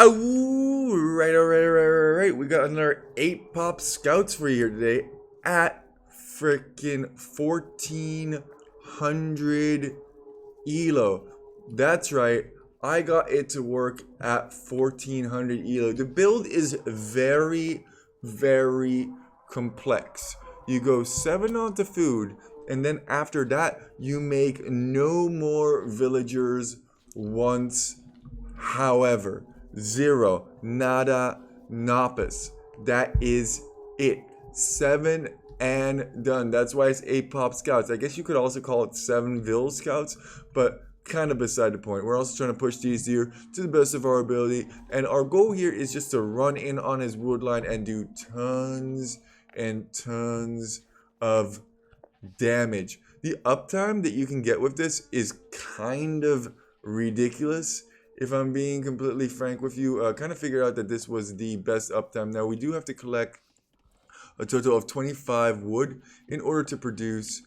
Oh, right. We got another 8 pop scouts for you here today at freaking 1400 elo. That's right. I got it to work at 1400 elo. The build is very, very complex. You go 7 onto food, and then after that, you make no more villagers once. However, zero, nada, napis. That is it. 7 and done. That's why it's 8 pop scouts. I guess you could also call it 7 vills scouts, but kind of beside the point. We're also trying to push these here to the best of our ability, and our goal here is just to run in on his wood line and do tons and tons of damage. The uptime that you can get with this is kind of ridiculous. If I'm being completely frank with you, kind of figured out that this was the best uptime. Now we do have to collect a total of 25 wood in order to produce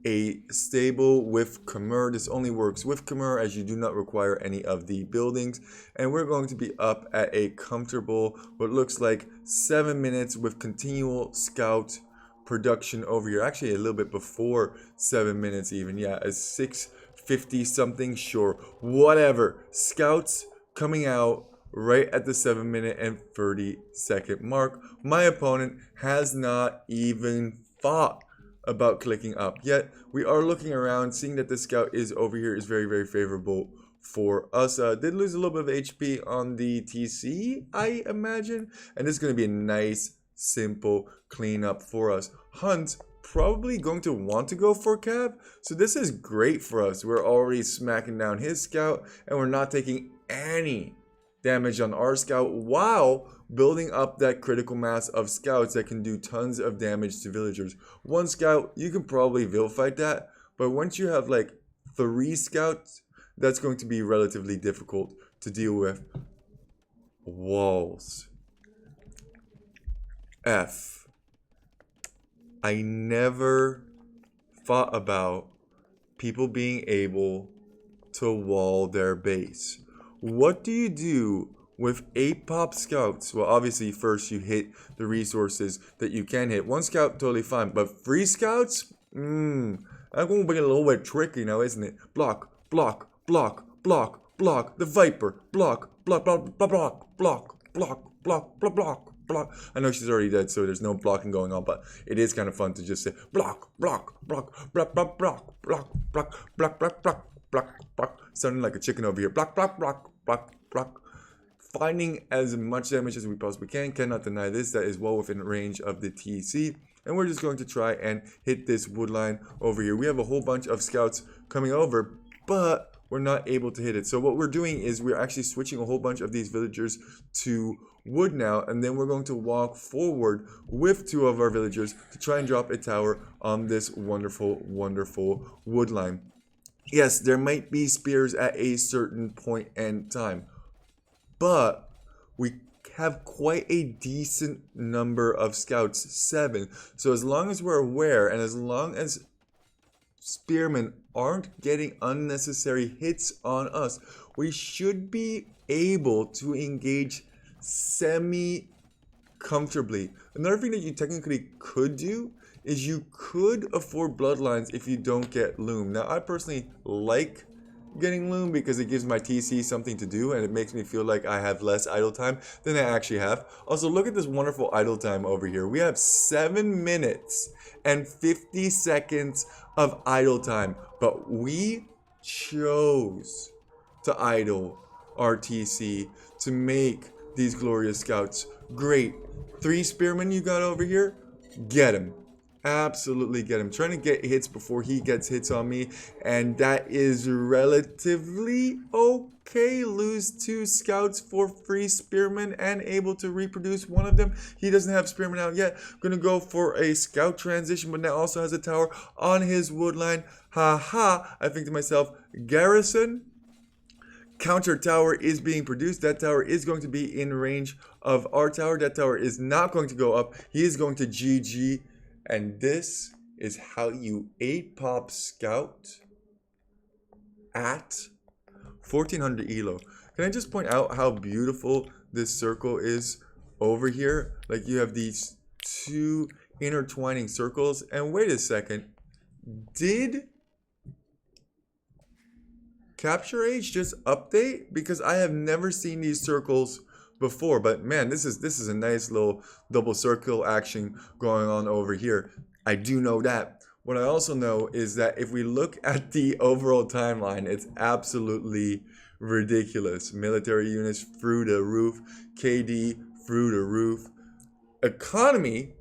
a stable with Khmer. This only works with Khmer as you do not require any of the buildings. And we're going to be up at a comfortable, what looks like 7 minutes with continual scout production over here. Actually a little bit before 7 minutes even. Yeah, a 650 something, sure, whatever. Scouts coming out right at the 7 minute and 30-second mark. My opponent has not even thought about clicking up yet. We are looking around, seeing that the scout is over here is very, very favorable for us. Did lose a little bit of HP on the TC, I imagine, and this is going to be a nice, simple cleanup for us. Hunt probably going to want to go for Cav, so this is great for us. We're already smacking down his scout, and we're not taking any damage on our scout while building up that critical mass of scouts that can do tons of damage to villagers. One scout, you can probably vill fight that, but once you have like 3 scouts, that's going to be relatively difficult to deal with. Walls. F. I never thought about people being able to wall their base. What do you do with 8 pop scouts? Well, obviously first you hit the resources that you can hit. 1 scout, totally fine, but 3 scouts? That's going to be a little bit tricky now, isn't it? Block, block, block, block, block, the Viper, block, block, block, block, block, block, block, block, block, block. Block. I know she's already dead, so there's no blocking going on, but it is kind of fun to just say block, block, block, block, block, block, block, block, block, block, block, block, block, sounding like a chicken over here. Block, block, block, block, block. Finding as much damage as we possibly can. Cannot deny this. That is well within range of the TC. And we're just going to try and hit this wood line over here. We have a whole bunch of scouts coming over, but we're not able to hit it. So what we're doing is we're actually switching a whole bunch of these villagers to wood now, and then we're going to walk forward with 2 of our villagers to try and drop a tower on this wonderful, wonderful wood line. Yes, there might be spears at a certain point and time, but we have quite a decent number of scouts, 7. So as long as we're aware, and as long as spearmen aren't getting unnecessary hits on us, we should be able to engage semi-comfortably. Another thing that you technically could do is you could afford bloodlines if you don't get loom. Now, I personally like getting loom because it gives my TC something to do, and it makes me feel like I have less idle time than I actually have. Also, look at this wonderful idle time over here. We have 7 minutes and 50 seconds of idle time, but we chose to idle our TC to make these glorious scouts great. 3 spearmen you got over here, get him. Absolutely get him. Trying to get hits before he gets hits on me, and that is relatively okay. Lose 2 scouts for free spearmen and able to reproduce one of them. He doesn't have spearmen out yet. Gonna go for a scout transition, but now also has a tower on his wood line. Ha ha. I think to myself, garrison. Counter tower is being produced. That tower is going to be in range of our tower. That tower is not going to go up. He is going to GG. And this is how you 8 pop scout at 1400 elo. Can I just point out how beautiful this circle is over here? Like you have these two intertwining circles. And wait a second, did Capture Age just update? Because I have never seen these circles before. But man, this is a nice little double circle action going on over here. I do know that. What I also know is that if we look at the overall timeline, it's absolutely ridiculous. Military units through the roof, KD through the roof. Economy,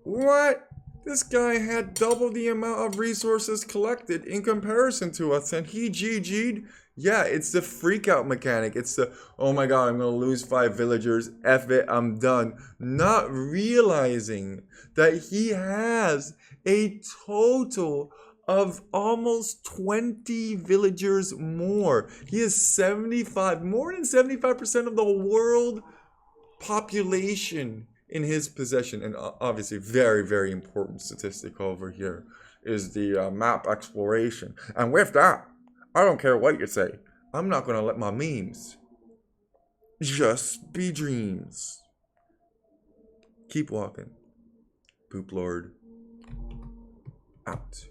what? This guy had double the amount of resources collected in comparison to us, and he GG'd. Yeah, it's the freak out mechanic. It's the, oh my god, I'm gonna lose 5 villagers. F it, I'm done. Not realizing that he has a total of almost 20 villagers more. He has 75, more than 75% of the world population in his possession. And obviously very, very important statistic over here is the map exploration. And with that, I don't care what you say, I'm not going to let my memes just be dreams. Keep walking. Poop Lord out.